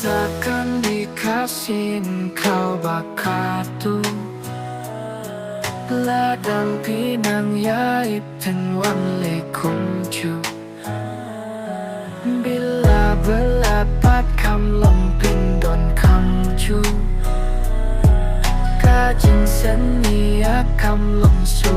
Takkan dikasihin kau bakatu Ladang pinang yait dan wanle kuncu Bila belapat kam lempin don kamcu Kajin senia kam lem su